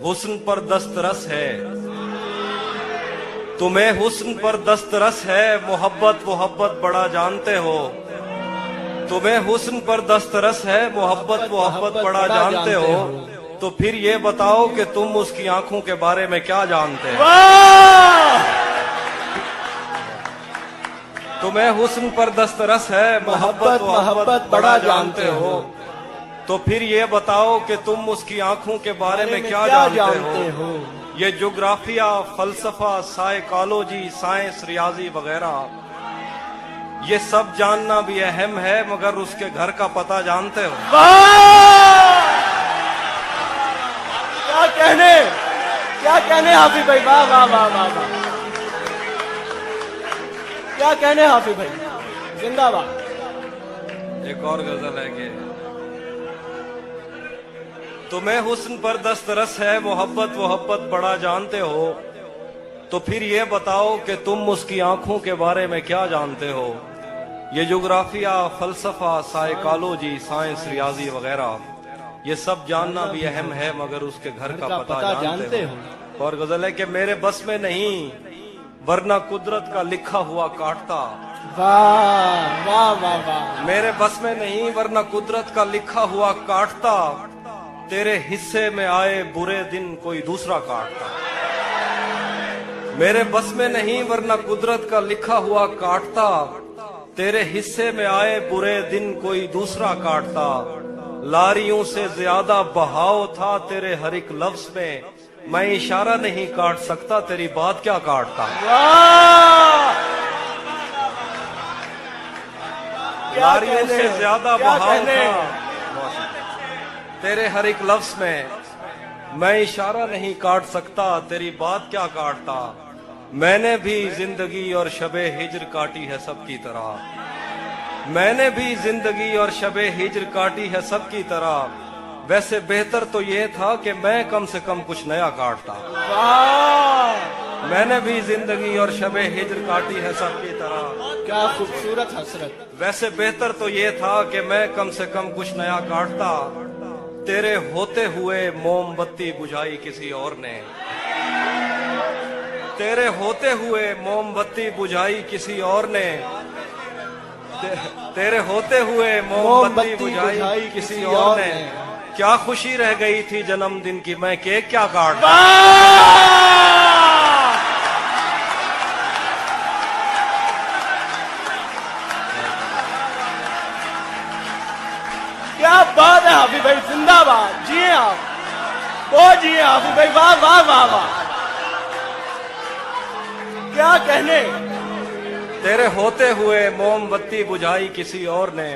हुस्न पर दस्तरस है, तुम्हें हुस्न पर दस्तरस है, मोहब्बत मोहब्बत बड़ा जानते हो। तुम्हें हुस्न पर दस्तरस है, मोहब्बत मोहब्बत बड़ा जानते हो। तो फिर ये बताओ कि तुम उसकी आंखों के बारे में क्या जानते हो। तुम्हें हुस्न पर दस्तरस है, मोहब्बत मोहब्बत बड़ा जानते हो। तो फिर ये बताओ कि तुम उसकी आंखों के बारे में क्या जानते हो। ये ज्योग्राफिया, फलसफा, साइकोलॉजी, साइंस, रियाजी वगैरह ये सब जानना भी अहम है, मगर उसके घर का पता जानते हो। क्या कहने हाफिज भाई, वाह वाह वाह वाह वाह, क्या कहने हाफिज भाई, जिंदाबाद। एक और गजल है कि तुम्हें हुस्न पर दस्तरस है, मोहब्बत मोहब्बत बड़ा जानते हो। तो फिर ये बताओ कि तुम उसकी आंखों के बारे में क्या जानते हो। ये ज्योग्राफिया, फलसफा, साइकोलॉजी, साइंस, रियाजी वगैरह ये सब जानना भी अहम है, मगर उसके घर का पता जानते हो। और गजल है कि मेरे बस में नहीं, वरना कुदरत का लिखा हुआ काटता। वाह वाह वाह वाह। मेरे बस में नहीं, वरना कुदरत का लिखा हुआ काटता। तेरे हिस्से में आए बुरे दिन कोई दूसरा काटता। मेरे बस में नहीं, वरना कुदरत का लिखा हुआ काटता। तेरे हिस्से में आए बुरे दिन कोई दूसरा काटता। लारियों से ज्यादा बहाव था तेरे हर एक लफ्ज में, मैं इशारा नहीं काट सकता, तेरी बात क्या काटता। लारियों से ज्यादा बहाव था तेरे हर एक लफ्ज में, मैं इशारा नहीं काट सकता, तेरी बात क्या काटता। मैंने भी जिंदगी और शबे हिज्र काटी है सबकी तरह। मैंने भी जिंदगी और शबे हिज्र काटी है सबकी तरह। वैसे बेहतर तो ये था कि मैं कम से कम कुछ नया काटता। मैंने भी जिंदगी और शबे हिज्र काटी है सबकी तरह। क्या खूबसूरत हसरत। वैसे बेहतर तो ये था कि मैं कम से कम कुछ नया काटता। तेरे होते हुए मोमबत्ती बुझाई किसी और ने। तेरे होते हुए मोमबत्ती बुझाई किसी और ने। तेरे होते हुए मोमबत्ती बुझाई किसी और ने। क्या खुशी रह गई थी जन्मदिन की, मैं केक क्या काटता। क्या बात है हाफिज भाई, जिंदाबाद। जिए आप, वो जिए हाफिज भाई, वाह वाह वाह वाह, क्या कहने। तेरे होते हुए मोमबत्ती बुझाई किसी और ने।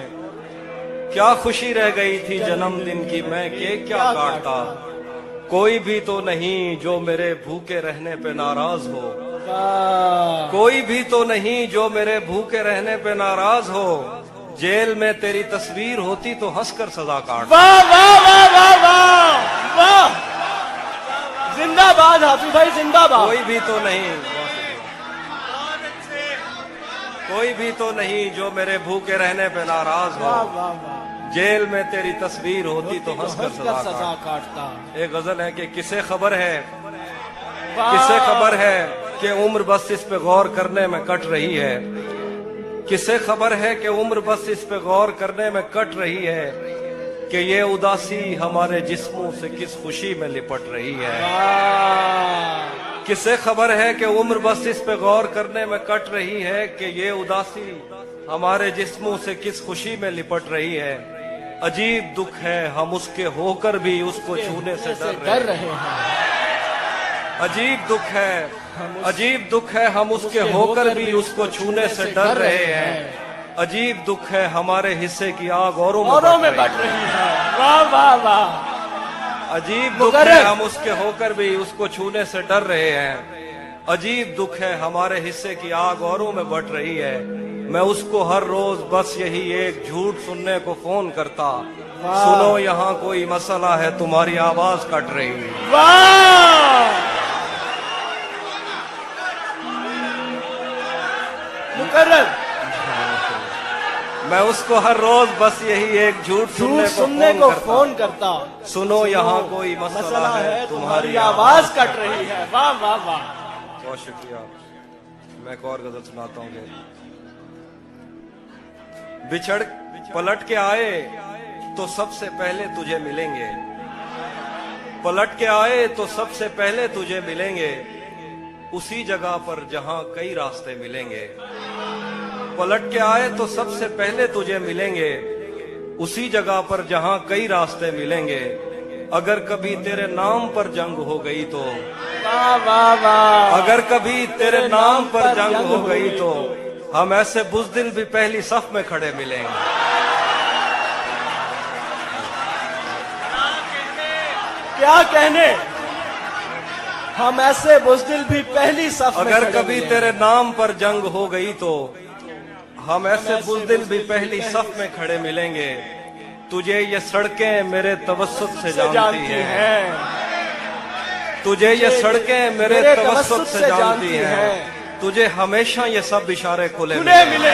क्या खुशी रह गई थी जन्मदिन की, मैं केक क्या काटता। कोई भी तो नहीं जो मेरे भूखे रहने पे नाराज हो। कोई भी तो नहीं जो मेरे भूखे रहने पे नाराज हो। जेल में तेरी तस्वीर होती तो हंसकर सजा काट। वाह वाह वाह वाह वाह वाह, जिंदाबाद हाफिज भाई, जिंदाबाद। कोई भी तो नहीं, कोई भी तो नहीं जो मेरे भूखे रहने पे नाराज हो। वाह वाह वाह, जेल में तेरी तस्वीर होती तो हंसकर सजा काटता। एक गजल है कि किसे खबर है, किसे खबर है कि उम्र बस इस पे गौर करने में कट रही है। किसे खबर है कि उम्र बस इस पे गौर करने में कट रही है, कि ये उदासी हमारे जिस्मों से किस खुशी में लिपट रही है। किसे खबर है कि उम्र बस इस पे गौर करने में कट रही है, कि ये उदासी हमारे जिस्मों से किस खुशी में लिपट रही है। अजीब दुख है हम उसके होकर भी उसको छूने से डर रहे हैं। अजीब दुख है, अजीब दुख है हम उसके होकर भी उसको छूने से डर रहे हैं। अजीब दुख है हमारे हिस्से की आग औरों में बढ़ रही है। वाह वाह वाह, अजीब दुख है हम उसके होकर भी उसको छूने से डर रहे हैं। अजीब दुख है हमारे हिस्से की आग औरों में बढ़ रही है। मैं उसको हर रोज बस यही एक झूठ सुनने को फोन करता, सुनो यहाँ कोई मसला है तुम्हारी आवाज कट रही है। वाह, मुकर्रर। मैं उसको हर रोज बस यही एक झूठ झूठ सुनने सुनने को को फोन करता। सुनो यहाँ कोई मसला है, तुम्हारी आवाज कट रही है। वाह वाह वाह। बहुत शुक्रिया। मैं एक और गजल सुनाता हूँ। बिछड़ पलट के आए तो सबसे पहले तुझे मिलेंगे, पलट के आए तो सबसे पहले तुझे मिलेंगे, उसी जगह पर जहां कई रास्ते मिलेंगे। पलट के आए तो सबसे पहले तुझे मिलेंगे, उसी जगह पर जहां कई रास्ते मिलेंगे। अगर कभी तेरे नाम पर जंग हो गई तो, वाह वाह वाह। अगर कभी तेरे नाम पर जंग हो गई तो हम ऐसे बुज़दिल भी पहली सफ में खड़े मिलेंगे। क्या कहने, हम ऐसे बुज़दिल भी पहली सफ में अगर खड़े कभी मिलेंगे। तेरे नाम पर जंग हो गई तो हम ऐसे बुज़दिल भी पहली सफ में खड़े मिलेंगे। तुझे ये सड़कें मेरे तवस्सुत से जानती हैं, तुझे ये सड़कें मेरे तवस्सुत से जानती हैं। तुझे हमेशा ये सब इशारे खुले मिलेंगे।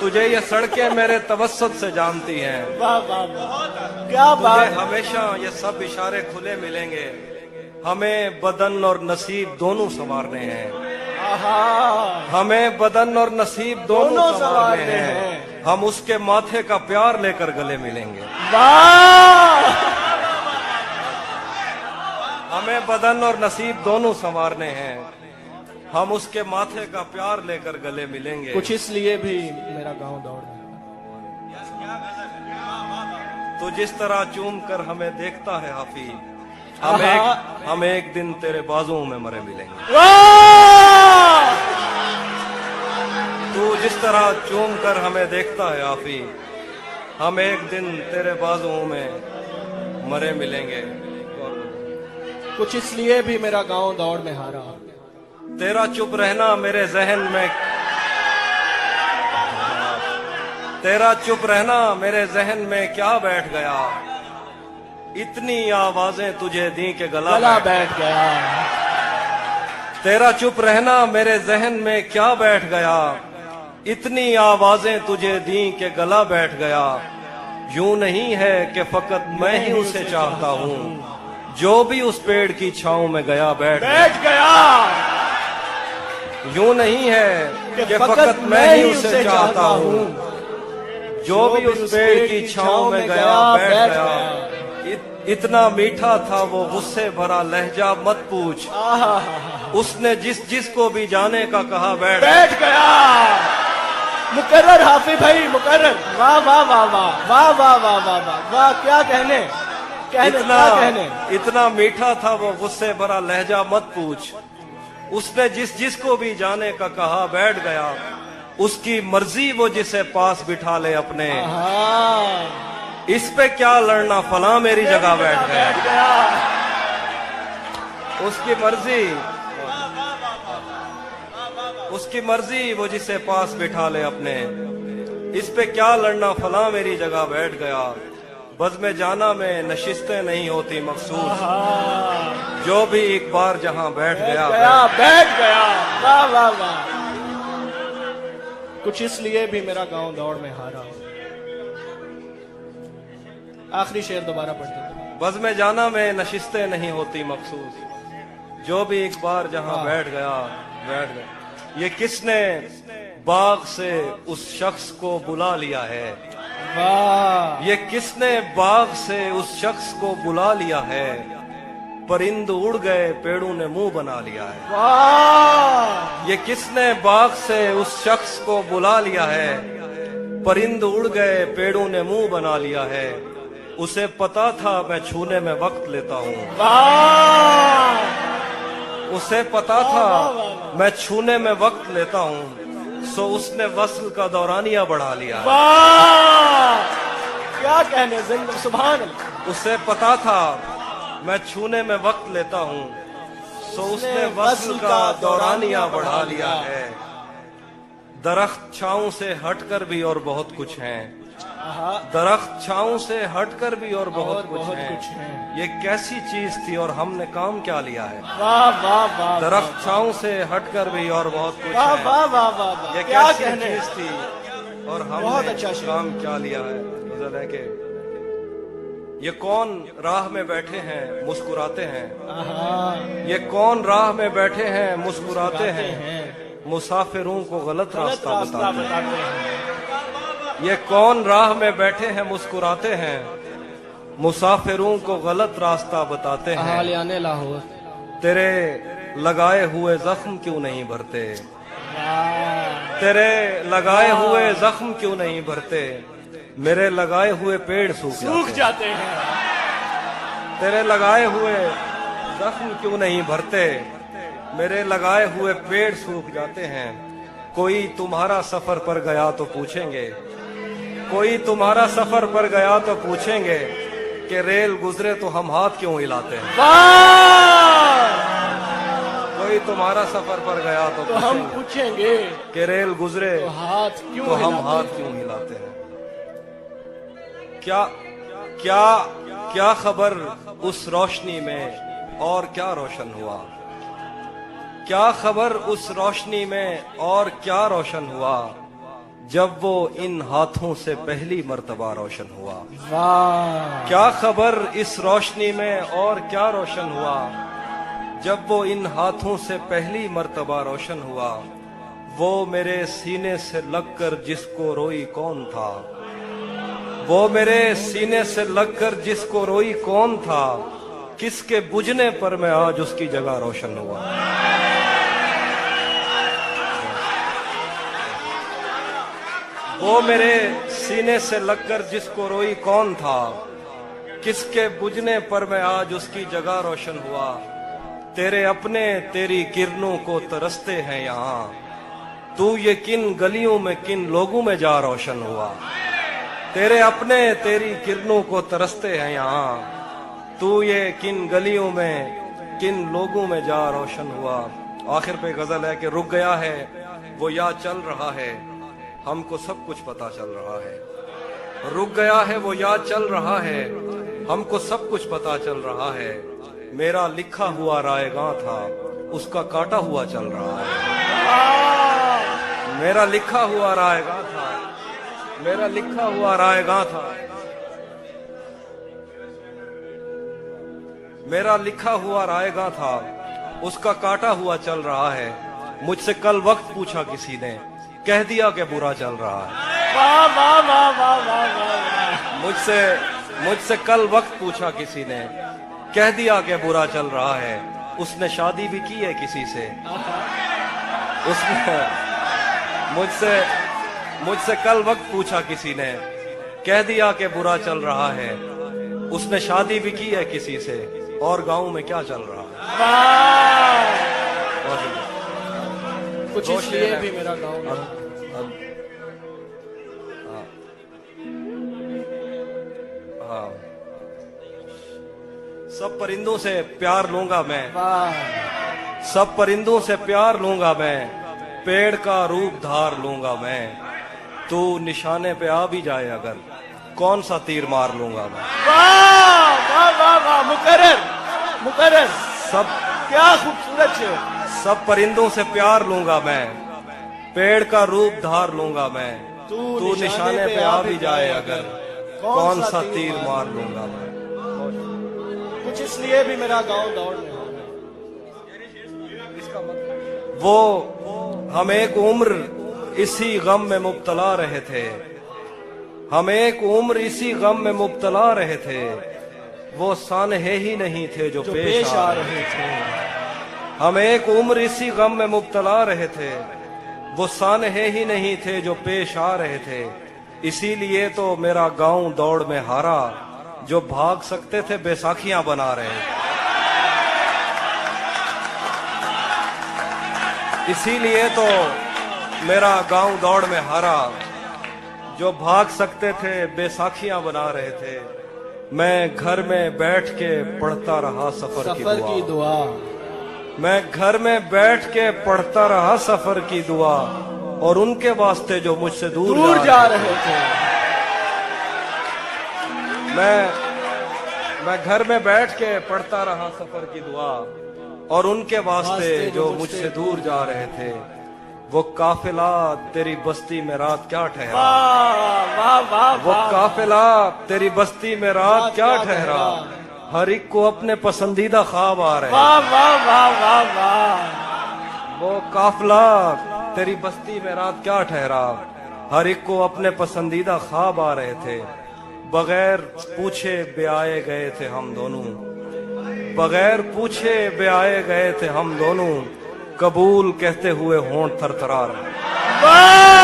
तुझे ये सड़कें मेरे तवस्सुत से जानती हैं। वाह वाह वाह। क्या तुझे बात। हमेशा ये सब इशारे खुले मिलेंगे। हमें बदन और नसीब दोनों संवारने हैं, आहा। हमें बदन और नसीब दोनों दोनों संवारने संवारने हैं। हैं। हम उसके माथे का प्यार लेकर गले मिलेंगे। वाह। हमें बदन और नसीब दोनों संवारने हैं। हम उसके माथे का प्यार लेकर गले मिलेंगे। कुछ इसलिए भी मेरा गांव दौड़ रहा तो जिस तरह चूम कर हमें देखता है हाफिज, आहा। हम एक दिन तेरे बाजुओं में मरे मिलेंगे। है। वाह। तू जिस तरह चूम कर हमें देखता है हाफिज, हम एक दिन तेरे बाजुओं में मरे मिलेंगे। कुछ इसलिए भी मेरा गांव दौड़ में हारा। तेरा चुप रहना मेरे जहन में, तेरा चुप रहना मेरे जहन में क्या बैठ गया। इतनी आवाजें तुझे दी के गला बैठ गया। तेरा चुप रहना मेरे जहन में क्या बैठ गया। इतनी आवाजें तुझे दी के गला बैठ गया। यूं नहीं है कि फकत मैं ही उसे चाहता हूँ, जो भी उस पेड़ की छांव में गया बैठ गया। यूं नहीं है कि फकत मैं ही उसे चाहता हूँ, जो भी उस पेड़ की छांव में गया बैठ गया। इतना मीठा था वो गुस्से भरा लहजा मत पूछ, उसने जिसको भी जाने का कहा बैठ गया। मुकर्रर हाफिज भाई, मुकर्रर। वाह वाह वाह वाह वाह वाह वाह वाह वाह वाह। क्या कहने, इतना मीठा था वो गुस्से भरा लहजा मत पूछ, उसने जिसको भी जाने का कहा बैठ गया। उसकी मर्जी वो जिसे पास बिठा ले अपने, इस पे क्या लड़ना फला मेरी जगह बैठ गया। उसकी मर्जी वो जिसे पास बिठा ले अपने, इस पे क्या लड़ना फला मेरी जगह बैठ गया। बज़्म जाना में नशिस्तें नहीं होती मखसूस, जो भी एक बार जहां बैठ गया। वाह वाह वाह। कुछ इसलिए भी मेरा गांव दौड़ में हारा। आखिरी शेर दोबारा पढ़ दो। बज़्म जाना में नशिस्तें नहीं होती मखसूस, जो भी एक बार जहां बैठ गया बैठ गया। ये किसने बाग से उस शख्स को बुला लिया है, वाह। ये किसने बाग से उस शख्स को बुला लिया है। परिंद उड़ गए पेड़ों ने मुंह बना लिया है। वाह। ये किसने बाग से उस शख्स को बुला लिया है। परिंद उड़ गए पेड़ों ने मुंह बना लिया है। उसे पता था मैं छूने में वक्त लेता हूँ, उसे पता था मैं छूने में वक्त लेता हूँ, सो उसने वस्ल का दौरानिया बढ़ा लिया। वाह। क्या कहने, जिंदा सुभान अल्लाह। उसे पता था मैं छूने में वक्त लेता हूँ, सो उसने वस्ल का दौरानिया बढ़ा लिया है। दरख्त छांव से हटकर भी और बहुत कुछ हैं, आहा, दरख्त छांव से हटकर भी और बहुत कुछ बहुत है। कुछ है। ये कैसी चीज थी और हमने काम क्या लिया है। वाह वाह वाह, दरख्त छांव से हटकर भी और बहुत कुछ वाह है। वाह वाह वाह वाह, ये क्या कैसी कहने। चीज थी और बहुत हमने अच्छा शेर। काम क्या लिया है। गजल है कि ये कौन राह में बैठे हैं मुस्कुराते हैं। आहा, ये कौन राह में बैठे हैं मुस्कुराते हैं। हैं। मुसाफिरों को गलत गलत रास्ता रास्ता बताते हैं। बताते हैं। ये कौन राह में बैठे हैं मुस्कुराते हैं। मुसाफिरों को गलत रास्ता बताते हैं। हालियाने लाहौर। तेरे लगाए हुए जख्म क्यों नहीं भरते। वाह, तेरे लगाए हुए जख्म क्यों नहीं भरते। मेरे लगाए हुए पेड़ सूख सूख जाते जाते हैं। हैं। तेरे लगाए हुए जख्म क्यों नहीं भरते। मेरे लगाए हुए पेड़ सूख जाते हैं। कोई तुम्हारा सफर पर गया तो पूछेंगे। कोई तुम्हारा सफर पर गया तो पूछेंगे कि रेल गुजरे तो हम हाथ क्यों हिलाते हैं। वाह, कोई तुम्हारा सफर पर गया तो तो हम पूछेंगे पूछेंगे कि रेल गुजरे तो हाथ क्यों तो हम हिलाते हाथ क्यों हिलाते हैं। क्या क्या क्या खबर उस रोशनी में और क्या रोशन हुआ। क्या खबर उस रोशनी में और क्या रोशन हुआ। जब वो इन हाथों से पहली मर्तबा रोशन हुआ। वाह, क्या खबर इस रोशनी में और क्या रोशन हुआ। जब वो इन हाथों से पहली मर्तबा रोशन हुआ। वो मेरे सीने से लगकर जिसको रोई कौन था। वो मेरे सीने से लगकर जिसको रोई कौन था। किसके बुझने पर मैं आज उसकी जगह रोशन हुआ। वो मेरे सीने से लगकर जिसको रोई कौन था। किसके बुझने पर मैं आज उसकी जगह रोशन हुआ। तेरे अपने तेरी किरणों को तरसते हैं यहाँ। तू ये किन गलियों में किन लोगों में जा रोशन हुआ। तेरे अपने तेरी किरणों को तरसते हैं यहाँ। तू ये किन गलियों में किन लोगों में जा रोशन हुआ। आखिर पे गजल है कि रुक गया है वो या चल रहा है। हमको सब कुछ पता चल रहा है। रुक गया है वो या चल रहा है। हमको सब कुछ पता चल रहा है। मेरा लिखा हुआ रायगां था उसका काटा हुआ चल रहा है। मेरा लिखा हुआ रायगां था। मेरा लिखा हुआ रायगां था। मेरा लिखा हुआ रायगां था उसका काटा हुआ चल रहा है। मुझसे कल वक्त पूछा किसी ने कह दिया कि बुरा चल रहा है। वाह वाह वाह वाह वाह वाह, मुझसे कल वक्त पूछा किसी ने कह दिया कि बुरा चल रहा है। उसने शादी भी की है किसी से। उसने मुझसे कल वक्त पूछा किसी ने कह दिया कि बुरा चल रहा है। उसने शादी भी की है किसी से और गांव में क्या चल रहा है। वाह, बहुत कुछ दो इसलिए शेर भी हैं। मेरा गाँव है। हाँ। सब परिंदों से प्यार लूंगा मैं। वाह, सब परिंदों से प्यार लूंगा मैं। पेड़ का रूप धार लूंगा मैं। तू निशाने पे आ भी जाए अगर कौन सा तीर मार लूंगा मैं। वाह वाह वाह वाह, मुकर्रर मुकर्रर, सब क्या खूबसूरत शेर। सब परिंदों से प्यार लूंगा मैं। पेड़ का रूप धार लूंगा मैं। तू निशाने पे आ भी जाए अगर कौन सा तीर मार लूंगा मैं। कुछ इसलिए भी मेरा गांव दौड़ में है। वो हम एक उम्र इसी गम में मुब्तला रहे थे। हम एक उम्र इसी गम में मुब्तला रहे थे। वो सानहे ही नहीं थे जो पेश आ रहे थे। हम एक उम्र इसी गम में मुब्तला रहे थे। वो सानहे ही नहीं थे जो पेश आ रहे थे। इसीलिए तो मेरा गांव दौड़ में हारा। जो भाग सकते थे बैसाखियां बना रहे थे। इसीलिए तो मेरा गांव दौड़ में हारा। जो भाग सकते थे बैसाखियां बना रहे थे। मैं घर में बैठ के पढ़ता रहा सफर की दुआ। मैं घर में बैठ के पढ़ता रहा सफर की दुआ। और उनके वास्ते जो मुझसे दूर जा रहे थे। मैं घर में बैठ के पढ़ता रहा सफर की दुआ, और उनके वास्ते जो मुझसे दूर जा रहे थे, वो काफिला तेरी बस्ती में रात क्या ठहरा, वाह वाह वाह वो वाह काफिला तेरी बस्ती में रात क्या ठहरा, हर एक को अपने पसंदीदा ख्वाब आ रहे हैं। वाह वाह वाह वाह वाह वो काफिला तेरी बस्ती में रात क्या ठहरा, हर एक को अपने पसंदीदा ख्वाब आ रहे थे, बगैर पूछे ब्याए गए थे हम दोनों, बगैर पूछे ब्याए गए थे हम दोनों, कबूल कहते हुए होंठ थरथरा रहे। वाह